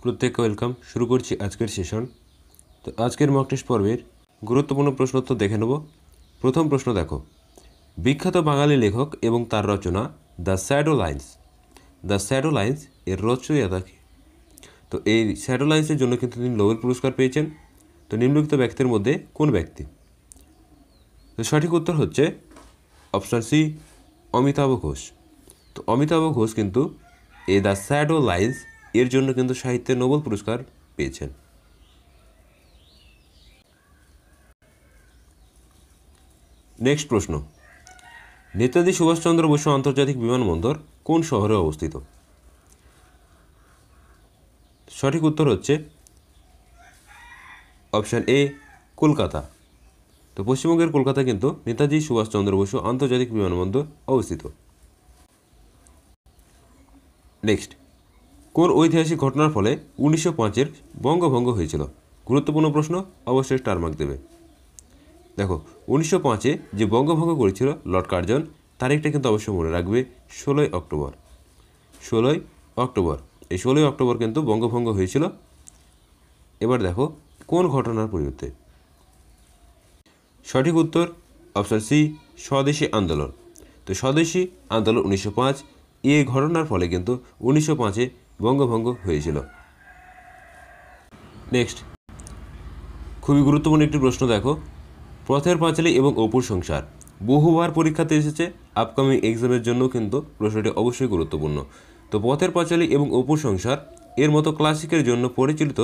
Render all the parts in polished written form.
প্রত্যেককে ওয়েলকাম। শুরু করছি আজকের সেশন। তো আজকের মক টেস্ট পর্বের গুরুত্বপূর্ণ প্রশ্নোত্তর দেখে নেব। প্রথম প্রশ্ন দেখো, বিখ্যাত বাঙালি লেখক এবং তার রচনা দ্য শ্যাডো লাইন্স এর রচয়িতা কে? তো এই শ্যাডো লাইন্সের জন্য কিন্তু তিনি নোবেল পুরস্কার পেয়েছেন। তো নিম্নলিখিত ব্যক্তির মধ্যে কোন ব্যক্তি? তো সঠিক উত্তর হচ্ছে অপশান সি, অমিতাভ ঘোষ। তো অমিতাভ ঘোষ কিন্তু এই দ্য শ্যাডো লাইন্স এর জন্য কিন্তু সাহিত্যে নোবেল পুরস্কার পেয়েছেন। নেক্সট প্রশ্ন, নেতাজি সুভাষচন্দ্র বসু আন্তর্জাতিক বিমানবন্দর কোন শহরে অবস্থিত? সঠিক উত্তর হচ্ছে অপশান এ, কলকাতা। তো পশ্চিমবঙ্গের কলকাতা কিন্তু নেতাজি সুভাষচন্দ্র বসু আন্তর্জাতিক বিমানবন্দর অবস্থিত। নেক্সট, কোন ঐতিহাসিক ঘটনার ফলে 1905-এর বঙ্গভঙ্গ হয়েছিল? গুরুত্বপূর্ণ প্রশ্ন, অবশ্যই স্টার মার্ক দেবে। দেখো, 1905-এ যে বঙ্গভঙ্গ করেছিল লর্ড কার্জন, তারিখটা কিন্তু অবশ্যই মনে রাখবে, 16ই অক্টোবর। 16ই অক্টোবর, এই 16ই অক্টোবর কিন্তু বঙ্গভঙ্গ হয়েছিল। এবার দেখো কোন ঘটনার পরিবর্তে? সঠিক উত্তর অপশান সি, স্বদেশী আন্দোলন। তো স্বদেশী আন্দোলন 1905, এই ঘটনার ফলে কিন্তু 1905-এ বঙ্গভঙ্গ হয়েছিল। নেক্সট, খুবই গুরুত্বপূর্ণ একটি প্রশ্ন দেখো, পথের পাঁচালী এবং অপুর সংসার বহুবার পরীক্ষাতে এসেছে, আপকামিং এক্সামের জন্য কিন্তু প্রশ্নটি অবশ্যই গুরুত্বপূর্ণ। তো পথের পাঁচালী এবং অপুর সংসার এর মতো ক্লাসিকের জন্য পরিচালিত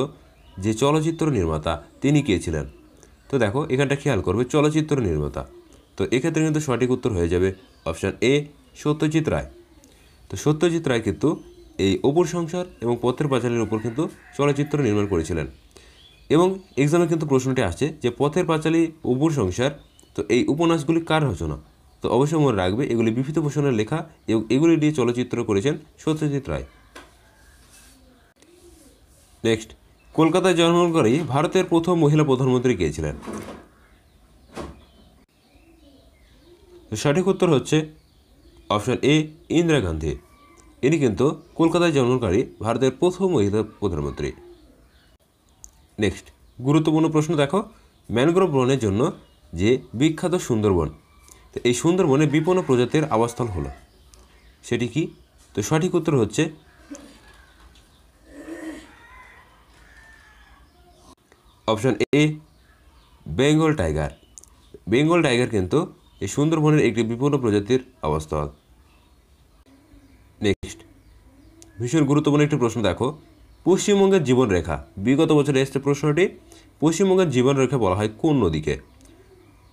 যে চলচ্চিত্র নির্মাতা তিনি কে ছিলেন? তো দেখো এখানটা খেয়াল করবে, চলচ্চিত্র নির্মাতা। তো এক্ষেত্রে কিন্তু সঠিক উত্তর হয়ে যাবে অপশান এ, সত্যজিৎ রায়। তো সত্যজিৎ রায় কিন্তু এই অপুর সংসার এবং পথের পাঁচালীর উপর কিন্তু চলচ্চিত্র নির্মাণ করেছিলেন। এবং এক্সামে কিন্তু প্রশ্নটি আসছে যে পথের পাঁচালী, অপুর সংসার, তো এই উপন্যাসগুলি কার রচনা? তো অবশ্যই মনে রাখবে এগুলি বিভূতিভূষণের লেখা এবং এগুলি দিয়ে চলচ্চিত্র করেছেন সত্যজিৎ রায়। নেক্সট, কলকাতায় জন্মগ্রহণকারী ভারতের প্রথম মহিলা প্রধানমন্ত্রী কে ছিলেন? সঠিক উত্তর হচ্ছে অপশান এ, ইন্দিরা গান্ধী। ইনি কিন্তু কলকাতায় জন্মগ্রহণকারী ভারতের প্রথম মহিলা প্রধানমন্ত্রী। নেক্সট, গুরুত্বপূর্ণ প্রশ্ন দেখো, ম্যানগ্রোভ বনের জন্য যে বিখ্যাত সুন্দরবন, তো এই সুন্দরবনে বিপন্ন প্রজাতির আবাসস্থল হলো, সেটি কি? তো সঠিক উত্তর হচ্ছে option A, Bengal tiger. Bengal tiger কিন্তু এই সুন্দরবনের একটি বিপন্ন প্রজাতির আবাসস্থল। নেক্সট, ভীষণ গুরুত্বপূর্ণ একটি প্রশ্ন দেখো, পশ্চিমবঙ্গের জীবনরেখা, বিগত বছরে এসছে প্রশ্নটি, পশ্চিমবঙ্গের জীবনরেখা বলা হয় কোন নদীকে?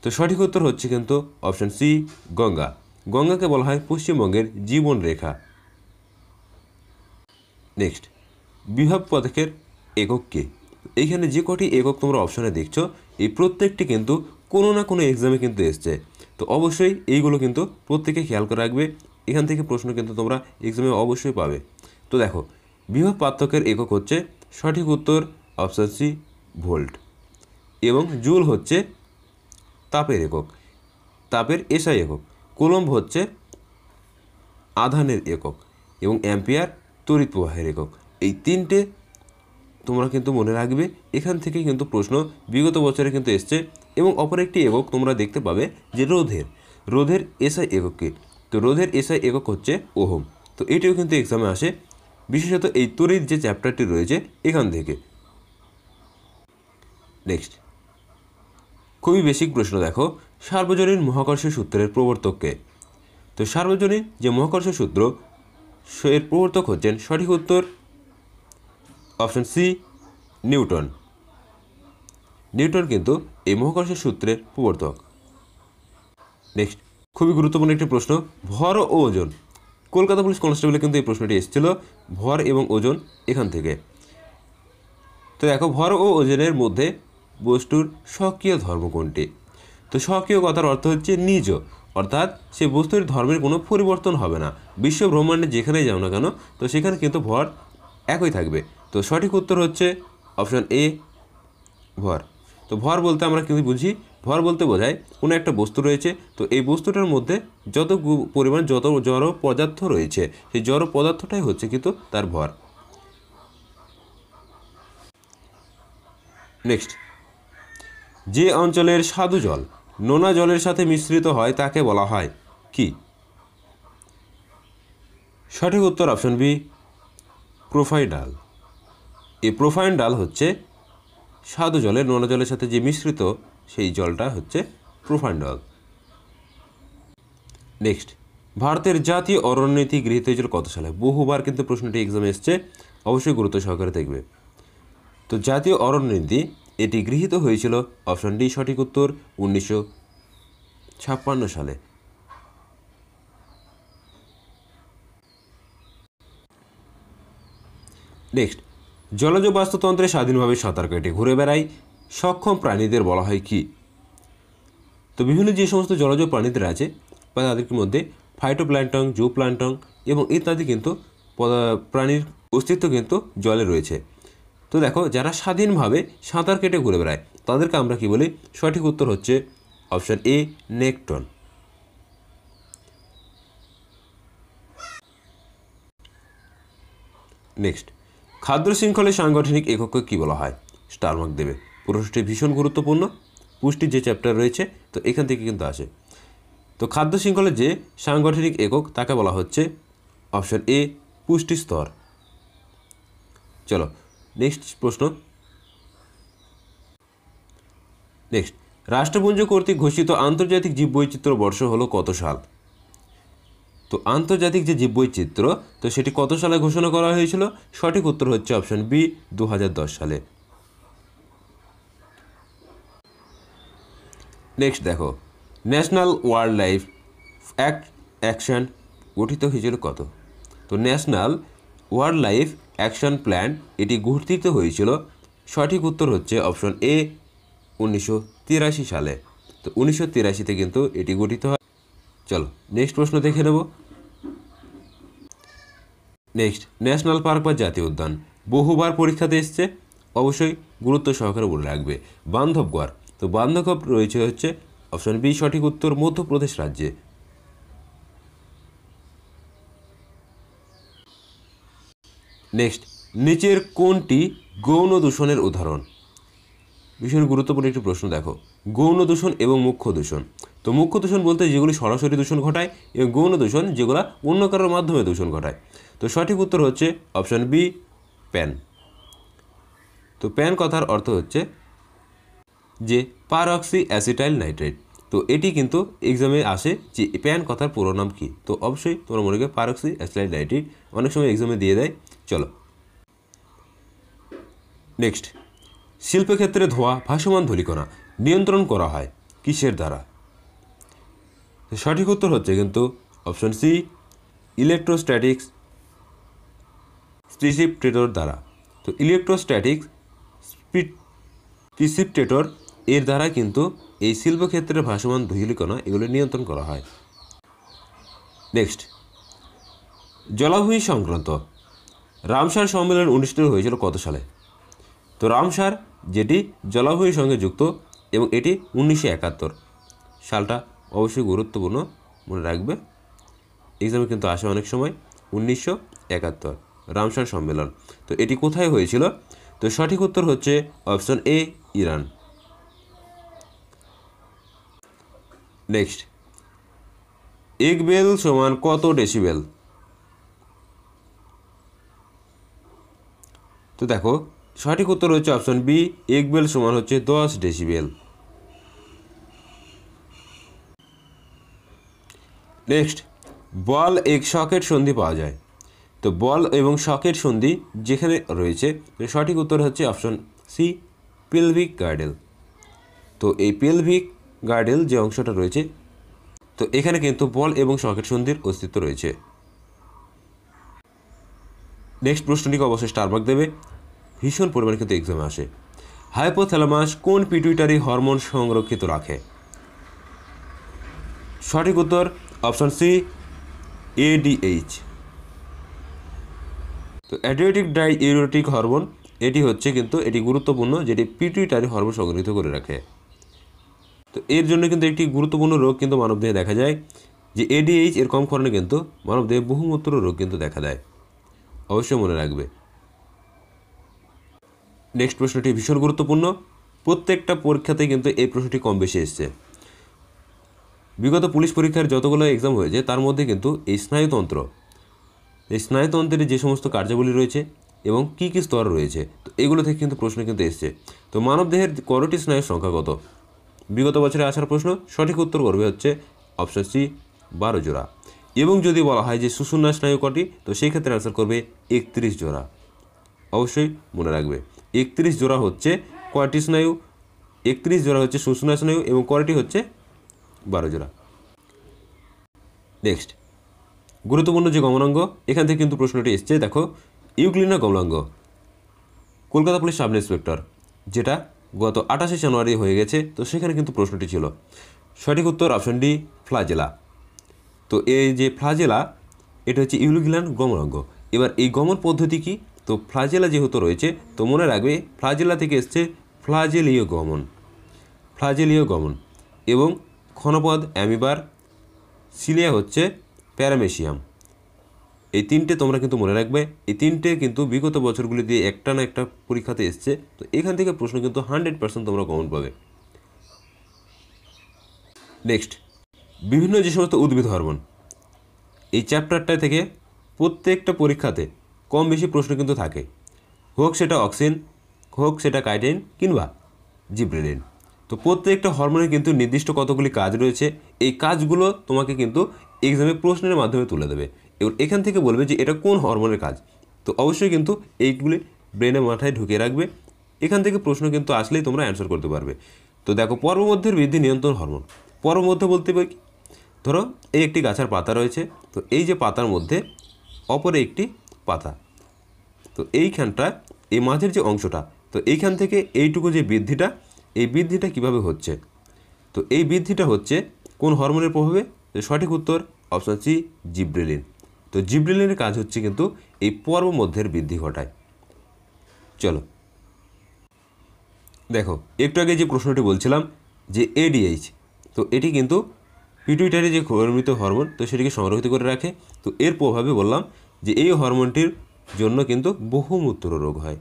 তো সঠিক উত্তর হচ্ছে কিন্তু অপশান সি, গঙ্গা। গঙ্গাকে বলা হয় পশ্চিমবঙ্গের জীবনরেখা। নেক্সট, বিভব পথকের একক কে? এইখানে যে কটি একক তোমরা অপশানে দেখছো, এই প্রত্যেকটি কিন্তু কোনো না কোনো এক্সামে কিন্তু এসছে। তো অবশ্যই এইগুলো কিন্তু প্রত্যেকে খেয়াল করে রাখবে, এখান থেকে প্রশ্ন কিন্তু তোমরা এক্সামে অবশ্যই পাবে। তো দেখো, বিভব পার্থক্যের একক হচ্ছে, সঠিক উত্তর অপশান সি, ভোল্ট। এবং জুল হচ্ছে তাপের একক, তাপের এসআই একক। কুলম্ব হচ্ছে আধানের একক এবং অ্যাম্পিয়ার তড়িৎ প্রবাহের একক। এই তিনটে তোমরা কিন্তু মনে রাখবে, এখান থেকেই কিন্তু প্রশ্ন বিগত বছরে কিন্তু এসছে। এবং অপর একটি একক তোমরা দেখতে পাবে যে রোধের এসআই একক কি? তো রোধের এসআই একক হচ্ছে ওহম। তো এটিও কিন্তু এক্সামে আসে, বিশেষত এই তড়িৎ যে চ্যাপ্টারটি রয়েছে এখান থেকে। নেক্সট, খুবই বেসিক প্রশ্ন দেখো, সার্বজনীন মহাকর্ষ সূত্রের প্রবর্তক কে? তো সার্বজনীন যে মহাকর্ষ সূত্র, এর প্রবর্তক হচ্ছেন, সঠিক উত্তর অপশান সি, নিউটন। নিউটন কিন্তু এই মহাকর্ষ সূত্রের প্রবর্তক। নেক্সট, খুবই গুরুত্বপূর্ণ একটি প্রশ্ন, ভর ও ওজন। কলকাতা পুলিশ কনস্টেবলে কিন্তু এই প্রশ্নটি এসেছিল, ভর এবং ওজন এখান থেকে। তো দেখো, ভর ও ওজনের মধ্যে বস্তুর স্বকীয় ধর্ম কোনটি? তো স্বকীয় কথার অর্থ হচ্ছে নিজ, অর্থাৎ সে বস্তুর ধর্মের কোনো পরিবর্তন হবে না। বিশ্ব ব্রহ্মাণ্ডে যেখানেই যাও না কেন, তো সেখানে কিন্তু ভর একই থাকবে। তো সঠিক উত্তর হচ্ছে অপশান এ, ভর। তো ভর বলতে আমরা কিন্তু বুঝি, ভর বলতে বোঝায় কোনো একটা বস্তু রয়েছে, তো এই বস্তুটার মধ্যে যত পরিমাণ যত জড় পদার্থ রয়েছে, সেই জড় পদার্থটাই হচ্ছে কিন্তু তার ভর। নেক্সট, যে অঞ্চলের স্বাদু জল নোনা জলের সাথে মিশ্রিত হয় তাকে বলা হয় কি? সঠিক উত্তর অপশন বি, প্রোফাইন ডাল। এই প্রোফাইন ডাল হচ্ছে স্বাদু জলে নোনা জলের সাথে যে মিশ্রিত সেই জলটা হচ্ছে প্রোফাইন ডাল। নেক্সট, ভারতের জাতীয় অরণ্য নীতি গৃহীত হয়েছিল কত সালে? বহুবার কিন্তু প্রশ্নটি এক্সামে এসছে, অবশ্যই গুরুত্ব সহকারে দেখবে। তো জাতীয় অরণ্য নীতি এটি গৃহীত হয়েছিল অপশন ডি সঠিক উত্তর 1956 সালে। নেক্সট, জলজ বাস্তুতন্ত্রে স্বাধীনভাবে সাঁতার কেটে ঘুরে বেড়ায় সক্ষম প্রাণীদের বলা হয় কি? তো বিভিন্ন যে সমস্ত জলজ প্রাণীদের আছে বা তাদের মধ্যে ফাইটোপ্ল্যাঙ্কটন, জুপ্ল্যাঙ্কটন এবং ইত্যাদি কিন্তু প্রাণীর অস্তিত্ব কিন্তু জলে রয়েছে। তো দেখো, যারা স্বাধীনভাবে সাঁতার কেটে ঘুরে বেড়ায় তাদেরকে আমরা কি বলি? সঠিক উত্তর হচ্ছে অপশন এ, নেকটন। নেক্সট, খাদ্য শৃঙ্খলের সাংগঠনিক এককে কী বলা হয়? স্টার মার্ক দেবে, প্রশ্নটি ভীষণ গুরুত্বপূর্ণ, পুষ্টির যে চ্যাপ্টার রয়েছে তো এখান থেকে কিন্তু আসে। তো খাদ্য শৃঙ্খলের যে সাংগঠনিক একক তাকে বলা হচ্ছে অপশন এ, পুষ্টি স্তর। চলো নেক্সট প্রশ্ন। নেক্সট, রাষ্ট্রপুঞ্জ কর্তৃক ঘোষিত আন্তর্জাতিক জীববৈচিত্র্য বর্ষ হলো কত সাল? তো আন্তর্জাতিক যে জীববৈচিত্র্য তো সেটি কত সালে ঘোষণা করা হয়েছিল? সঠিক উত্তর হচ্ছে অপশন বি, 2010 সালে। নেক্সট দেখো, ন্যাশনাল ওয়াইল্ড লাইফ অ্যাকশন গঠিত হয়েছিল কত? তো national wild life action plan এটি গঠিত হয়েছিল, সঠিক উত্তর হচ্ছে অপশন এ, 1983 সালে। তো 1983-তে কিন্তু এটি গঠিত হয়। চলো নেক্সট প্রশ্ন দেখে নেব। নেক্সট, ন্যাশনাল পার্ক বা জাতীয় উদ্যান বহুবার পরীক্ষাতে এসছে, অবশ্যই গুরুত্ব সহকারে বলে রাখবে। বান্ধবগড়, তো বান্ধবগড় রয়েছে হচ্ছে অপশন বি, সঠিক উত্তর মধ্যপ্রদেশ রাজ্যে। নেক্সট, নিচের কোনটি গৌণ দূষণের উদাহরণ? ভীষণ গুরুত্বপূর্ণ একটি প্রশ্ন। দেখো, গৌণ দূষণ এবং মুখ্য দূষণ। তো মুখ্য দূষণ বলতে যেগুলি সরাসরি দূষণ ঘটায় এবং গৌণ দূষণ যেগুলো অন্য কারোর মাধ্যমে দূষণ ঘটায়। তো সঠিক উত্তর হচ্ছে অপশন বি, প্যান। তো প্যান কথার অর্থ হচ্ছে যে পারঅক্সি অ্যাসিটাইল নাইট্রেট। তো এটি কিন্তু এক্সামে আসে যে প্যান কথার পুরো নাম কী? তো অবশ্যই তোমরা মনে করি পারঅক্সি অ্যাসিটাইল নাইট্রেট, অনেক সময় এক্সামে দিয়ে দেয়। চলো নেক্সট, শিল্পক্ষেত্রে ধোঁয়া ভাসমান ধূলিকণা নিয়ন্ত্রণ করা হয় কিসের দ্বারা? সঠিক উত্তর হচ্ছে কিন্তু অপশন সি, ইলেকট্রোস্ট্যাটিক্স প্রিসিপিটেটর দ্বারা। তো ইলেকট্রোস্ট্যাটিক্স প্রিসিপিটেটর এর দ্বারা কিন্তু এই শিল্পক্ষেত্রে ভাসমান ধূলিকণা এগুলো নিয়ন্ত্রণ করা হয়। নেক্সট, জলাভূমি সংক্রান্ত রামসার সম্মেলন অনুষ্ঠিত হয়েছিল কত সালে? তো রামসার যেটি জলাভূমির সঙ্গে যুক্ত এবং এটি 1971 সালটা অবশ্যই গুরুত্বপূর্ণ, মনে রাখবে, এক্সামে কিন্তু আসে অনেক সময়। 1971 রামসার সম্মেলন। তো এটি কোথায় হয়েছিল? তো সঠিক উত্তর হচ্ছে অপশন এ, ইরান। নেক্সট, এক বেল সমান কত ডেসিবেল? তো দেখো, সঠিক উত্তর হচ্ছে অপশন বি, এক বেল সমান হচ্ছে 10 ডেসিবেল। নেক্সট, বল এক সকেট সন্ধি পাওয়া যায়। তো বল এবং সকেট সন্ধি যেখানে রয়েছে সঠিক উত্তর হচ্ছে অপশন সি, পেলভিক গার্ডেল। তো এই পেলভিক গার্ডেল যে অংশটা রয়েছে তো এখানে কিন্তু বল এবং সকেট সন্ধির অস্তিত্ব রয়েছে। নেক্সট প্রশ্নটিকে অবশ্যই স্টার মার্ক দেবে, ভীষণ পরিমাণে কিন্তু এক্সামে আসে। হাইপোথ্যালামাস কোন পিটুইটারি হরমোন সংরক্ষিত রাখে? সঠিক উত্তর অপশন সি, এডিএইচ। তো অ্যাডিওটিক ডাইইউরেটিক হরমোন এটি হচ্ছে কিন্তু এটি গুরুত্বপূর্ণ, যেটি পিটুইটারি হরমোন সংগঠিত করে রাখে। তো এর জন্য কিন্তু একটি গুরুত্বপূর্ণ রোগ কিন্তু মানবদেহে দেখা যায়, যে এডিএইচ এর কম কারণে কিন্তু মানবদেহে বহুমূত্র রোগ কিন্তু দেখা দেয়, অবশ্যই মনে রাখবে। নেক্সট প্রশ্নটি ভীষণ গুরুত্বপূর্ণ, প্রত্যেকটা পরীক্ষাতেই কিন্তু এই প্রশ্নটি কম বেশি এসছে। বিগত পুলিশ পরীক্ষার যতগুলো এক্সাম হয়েছে তার মধ্যে কিন্তু এই স্নায়ুতন্ত্রের যে সমস্ত কার্যাবলী রয়েছে এবং কী কী স্তর রয়েছে, তো এগুলো থেকে কিন্তু প্রশ্ন কিন্তু এসছে। তো মানবদেহের করোটি স্নায়ুর সংখ্যা কত? বিগত বছরে আসার প্রশ্ন, সঠিক উত্তর করবে হচ্ছে অপশন সি 12 জোড়া। এবং যদি বলা হয় যে সুষুম্না স্নায়ু কটি, তো সেই ক্ষেত্রে অ্যান্সার করবে 31 জোড়া। অবশ্যই মনে রাখবে 31 জোড়া হচ্ছে কয়টি স্নায়ু, 31 জোড়া হচ্ছে সুষুম্না স্নায়ু এবং কয়টি হচ্ছে 12 জোড়া। নেক্সট, গুরুত্বপূর্ণ যে গমনাঙ্গ, এখান থেকে কিন্তু প্রশ্নটি এসছে। দেখো, ইউক্লিনা গমনাঙ্গ কলকাতা পুলিশ সাব ইন্সপেক্টর, যেটা গত 28 জানুয়ারি হয়ে গেছে, তো সেখানে কিন্তু প্রশ্নটি ছিল। সঠিক উত্তর অপশন ডি ফ্লাজেলা। তো এই যে ফ্লাজেলা, এটা হচ্ছে ইউক্লিনা গমনাঙ্গ। এবার এই গমন পদ্ধতি কি? তো ফ্লাজেলা যেহেতু রয়েছে, তো মনে রাখবে ফ্লাজেলা থেকে এসছে ফ্লাজেলীয় গমন এবং ক্ষণপদ অ্যামিবার, সিলিয়া হচ্ছে প্যারামেশিয়াম। এই তিনটে তোমরা কিন্তু মনে রাখবে। এই তিনটে কিন্তু বিগত বছরগুলি দিয়ে একটা না একটা পরীক্ষাতে এসছে, তো এখান থেকে প্রশ্ন কিন্তু 100% তোমরা কমন পাবে। নেক্সট, বিভিন্ন যে সমস্ত উদ্ভিদ হরমোন, এই চ্যাপ্টারটা থেকে প্রত্যেকটা পরীক্ষাতে কম বেশি প্রশ্ন কিন্তু থাকে, হোক সেটা অক্সিন, হোক সেটা কাইটিন কিংবা জিব্রেলিন। তো প্রত্যেকটা হরমোনের কিন্তু নির্দিষ্ট কতগুলি কাজ রয়েছে, এই কাজগুলো তোমাকে কিন্তু এক্সামে প্রশ্নের মাধ্যমে তুলে দেবে। এবার এখান থেকে বলবে যে এটা কোন হরমোনের কাজ, তো অবশ্যই কিন্তু এইগুলি ব্রেনে মাথায় ঢুকিয়ে রাখবে। এখান থেকে প্রশ্ন কিন্তু আসলেই তোমরা অ্যান্সার করতে পারবে। তো দেখো, পর্বমধ্যের বৃদ্ধি নিয়ন্ত্রণ হরমোন। পর্বমধ্য বলতে পারি, ধরো এই একটি গাছের পাতা রয়েছে, তো এই যে পাতার মধ্যে অপরে একটি পাতা, তো এইখানটা, এই মাঝের যে অংশটা, তো এইখান থেকে এইটুকু যে বৃদ্ধিটা, এই বৃদ্ধিটা কিভাবে হচ্ছে? তো এই বৃদ্ধিটা হচ্ছে কোন হরমোনের প্রভাবে? তো সঠিক উত্তর অপশন সি জিব্রেলিন। তো জিব্রেলিনের কাজ হচ্ছে কিন্তু এই পর্বমধ্যের বৃদ্ধি ঘটায়। চলো দেখো, একটু আগে যে প্রশ্নটি বলছিলাম যে এডিএইচ, তো এটি কিন্তু পিটুইটারি যে গর্বিত হরমোন, তো সেটিকে সংরক্ষিত করে রাখে। তো এর প্রভাবে বললাম যে এই হরমোনটির জন্য কিন্তু বহুমূত্র রোগ হয়।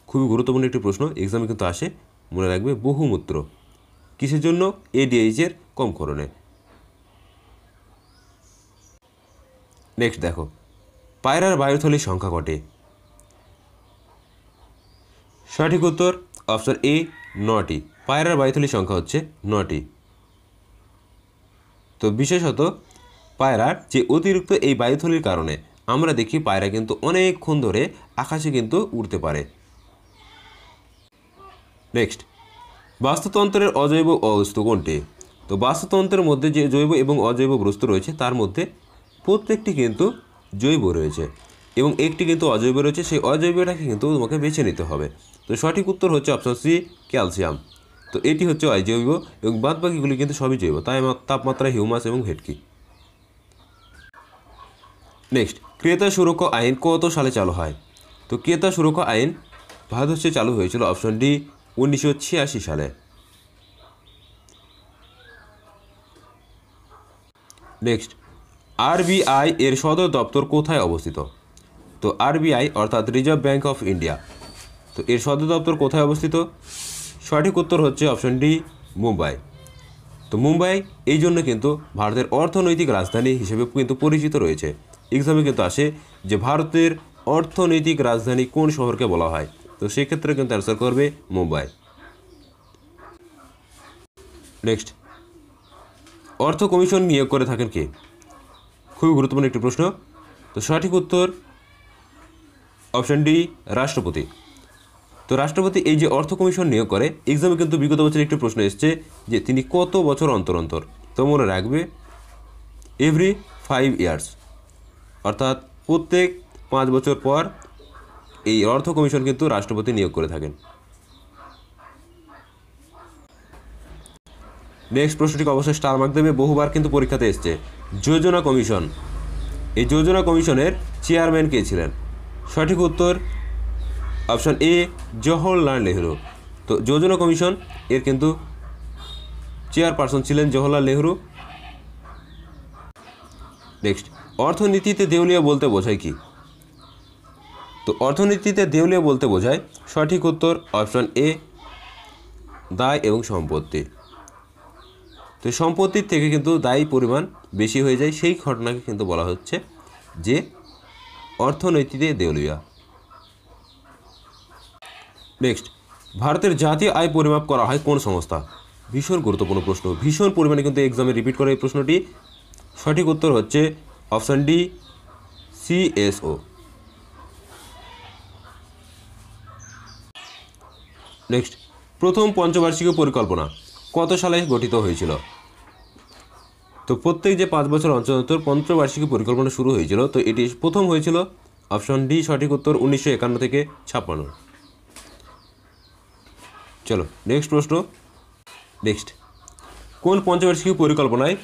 খুবই গুরুত্বপূর্ণ একটি প্রশ্ন, এক্সামে কিন্তু আসে, মনে রাখবে বহুমূত্র কিসের জন্য? এডিএইচের কম করণে। নেক্সট দেখো, পায়রার বায়ুথলির সংখ্যা কটি? সঠিক উত্তর অপশন এ 9টি। পায়রার বায়ুথলির সংখ্যা হচ্ছে 9টি। তো বিশেষত পায়রার যে অতিরিক্ত এই বায়ুথলির কারণে আমরা দেখি পায়রা কিন্তু অনেকক্ষণ ধরে আকাশে কিন্তু উড়তে পারে। নেক্সট, বাস্তুতন্ত্রের অজৈব বস্তু কোনটি? তো বাস্তুতন্ত্রের মধ্যে যে জৈব এবং অজৈব বস্তু রয়েছে তার মধ্যে প্রত্যেকটি কিন্তু জৈব রয়েছে এবং একটি কিন্তু অজৈব রয়েছে, সেই অজৈবটাকে কিন্তু তোমাকে বেছে নিতে হবে। তো সঠিক উত্তর হচ্ছে অপশন সি ক্যালসিয়াম। তো এটি হচ্ছে অজৈব এবং বাদবাকিগুলি কিন্তু সবই জৈব, তাপমাত্রা, হিউমাস এবং ভেটকি। নেক্সট, ক্রেতা সুরক্ষা আইন কত সালে চালু হয়? তো ক্রেতা সুরক্ষা আইন ভারতবর্ষে চালু হয়েছিল অপশন ডি 1986 সালে। নেক্সট, আরবিআই এর সদর দপ্তর কোথায় অবস্থিত? তো আরবিআই অর্থাৎ রিজার্ভ ব্যাঙ্ক অফ ইন্ডিয়া, তো এর সদর দপ্তর কোথায় অবস্থিত? সঠিক উত্তর হচ্ছে অপশন ডি মুম্বাই। তো মুম্বাই এই জন্য কিন্তু ভারতের অর্থনৈতিক রাজধানী হিসেবে কিন্তু পরিচিত রয়েছে। এক্সামে কিন্তু আসে যে ভারতের অর্থনৈতিক রাজধানী কোন শহরকে বলা হয়, তো সেক্ষেত্রে কিন্তু অ্যান্সার করবে মুম্বাই। নেক্সট, অর্থ কমিশন নিয়োগ করে থাকেন কে? খুবই গুরুত্বপূর্ণ একটি প্রশ্ন। তো সঠিক উত্তর অপশন ডি রাষ্ট্রপতি। তো রাষ্ট্রপতি এই যে অর্থ কমিশন নিয়োগ করে, এক্সামে কিন্তু বিগত বছর একটি প্রশ্ন এসছে যে তিনি কত বছর অন্তর অন্তর? তো মনে রাখবে এভরি 5 ইয়ার্স, অর্থাৎ প্রত্যেক 5 বছর পর এই অর্থ কমিশন কিন্তু রাষ্ট্রপতি নিয়োগ করে থাকেন। নেক্সট প্রশ্নটিকে অবশ্যই স্টার মার্ক দেবে, বহুবার কিন্তু পরীক্ষাতে এসছে। যোজনা কমিশন, এই যোজনা কমিশনের চেয়ারম্যান কে ছিলেন? সঠিক উত্তর অপশন এ জওহরলাল নেহরু। তো যোজনা কমিশন এর কিন্তু চেয়ারপারসন ছিলেন জওহরলাল নেহরু। নেক্সট, অর্থনীতিতে দেউলিয়া বলতে বোঝায় কি? তো অর্থনীতিতে দেউলিয়া বলতে বোঝায়, সঠিক উত্তর অপশন এ দায় এবং সম্পত্তি। তো সম্পত্তির থেকে কিন্তু দায়ী পরিমাণ বেশি হয়ে যায়, সেই ঘটনাকে কিন্তু বলা হচ্ছে যে অর্থনীতিতে দেউলিয়া। নেক্সট, ভারতের জাতীয় আয় পরিমাপ করা হয় কোন সংস্থা? ভীষণ গুরুত্বপূর্ণ প্রশ্ন, ভীষণ পরিমাণে কিন্তু এক্সামে রিপিট করে এই প্রশ্নটি। সঠিক উত্তর হচ্ছে অপশান ডি, CSO। নেক্সট, প্রথম পঞ্চবার্ষিক পরিকল্পনা কত সালে গঠিত হয়েছিল? তো প্রত্যেক যে 5 বছর অন্তর অন্তর পঞ্চবার্ষিকী পরিকল্পনা শুরু হয়েছিল, তো এটি প্রথম হয়েছিল অপশন ডি, সঠিক উত্তর 1951 থেকে 56। চলো নেক্সট প্রশ্ন। নেক্সট, কোন পঞ্চবার্ষিকী পরিকল্পনায়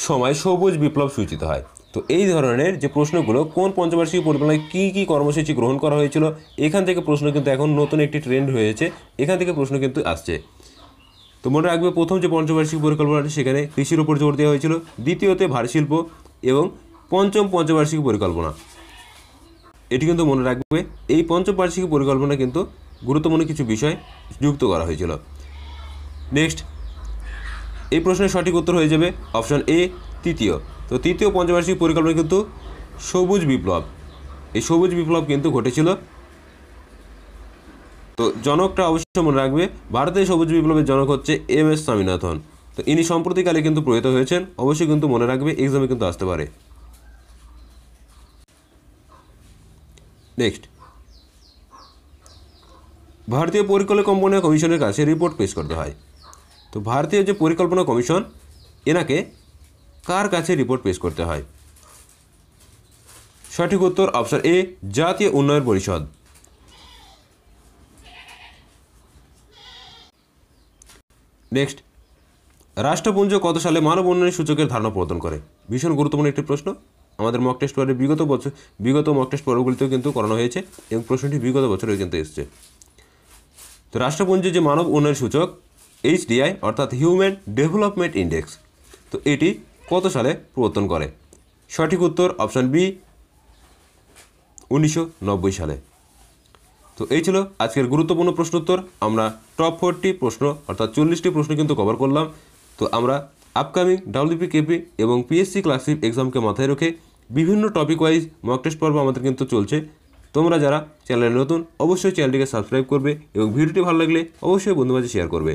সময় সবুজ বিপ্লব সূচিত হয়? তো এই ধরনের যে প্রশ্নগুলো, কোন পঞ্চবার্ষিকী পরিকল্পনায় কী কী কর্মসূচি গ্রহণ করা হয়েছিল, এখান থেকে প্রশ্ন কিন্তু এখন নতুন একটি ট্রেন্ড হয়েছে, এখান থেকে প্রশ্ন কিন্তু আসছে। তো মনে রাখবে, প্রথম যে পঞ্চবার্ষিক পরিকল্পনাটি সেখানে কৃষির উপর জোর দেওয়া হয়েছিল, দ্বিতীয়তে ভারী শিল্প, এবং পঞ্চম পঞ্চবার্ষিক পরিকল্পনা। এটি কিন্তু মনে রাখবে, এই পঞ্চবার্ষিক পরিকল্পনা কিন্তু গুরুত্বপূর্ণ কিছু বিষয় যুক্ত করা হয়েছিল। নেক্সট, এই প্রশ্নের সঠিক উত্তর হয়ে যাবে অপশন এ, তৃতীয়। তো তৃতীয় পঞ্চবার্ষিক পরিকল্পনা কিন্তু সবুজ বিপ্লব, এই সবুজ বিপ্লব কিন্তু ঘটেছিল। তো জনকটা অবশ্যই মনে রাখবে, ভারতের সবুজ বিপ্লবের জনক হচ্ছে MS স্বামীনাথন। তো ইনি সম্প্রতিকালে কিন্তু প্রয়াত হয়েছেন, অবশ্যই কিন্তু মনে রাখবে, এক্সামে কিন্তু আসতে পারে। নেক্সট, ভারতীয় পরিকল্পনা কমিশনের কাছে রিপোর্ট পেশ করতে হয়। তো ভারতীয় যে পরিকল্পনা কমিশন, এনাকে কার কাছে রিপোর্ট পেশ করতে হয়? সঠিক উত্তর অপশন এ, জাতীয় উন্নয়ন পরিষদ। নেক্সট, রাষ্ট্রপুঞ্জ কত সালে মানব উন্নয়ন সূচকের ধারণা প্রদান করে? ভীষণ গুরুত্বপূর্ণ একটি প্রশ্ন, আমাদের মক টেস্ট পর্বে বিগত মক টেস্ট পর্বগুলিতেও কিন্তু করানো হয়েছে, এবং প্রশ্নটি বিগত বছরেও কিন্তু এসছে। তো রাষ্ট্রপুঞ্জের যে মানব উন্নয়ন সূচক HDI অর্থাৎ হিউম্যান ডেভেলপমেন্ট ইন্ডেক্স, তো এটি কত সালে প্রবর্তন করে? সঠিক উত্তর অপশান বি, 1990 সালে। তো এই ছিল আজকের গুরুত্বপূর্ণ প্রশ্নোত্তর। আমরা টপ 40 প্রশ্ন অর্থাৎ 40টি প্রশ্ন কিন্তু কভার করলাম। তো আমরা আপকামিং WPKP এবং PSC ক্লার্কশিপ এক্সামকে মাথায় রেখে বিভিন্ন টপিক ওয়াইজ মক টেস্ট পর্ব আমাদের কিন্তু চলছে। তোমরা যারা চ্যানেলে নতুন, অবশ্যই চ্যানেলটিকে সাবস্ক্রাইব করবে, এবং ভিডিওটি ভালো লাগলে অবশ্যই বন্ধুদের মাঝে শেয়ার করবে।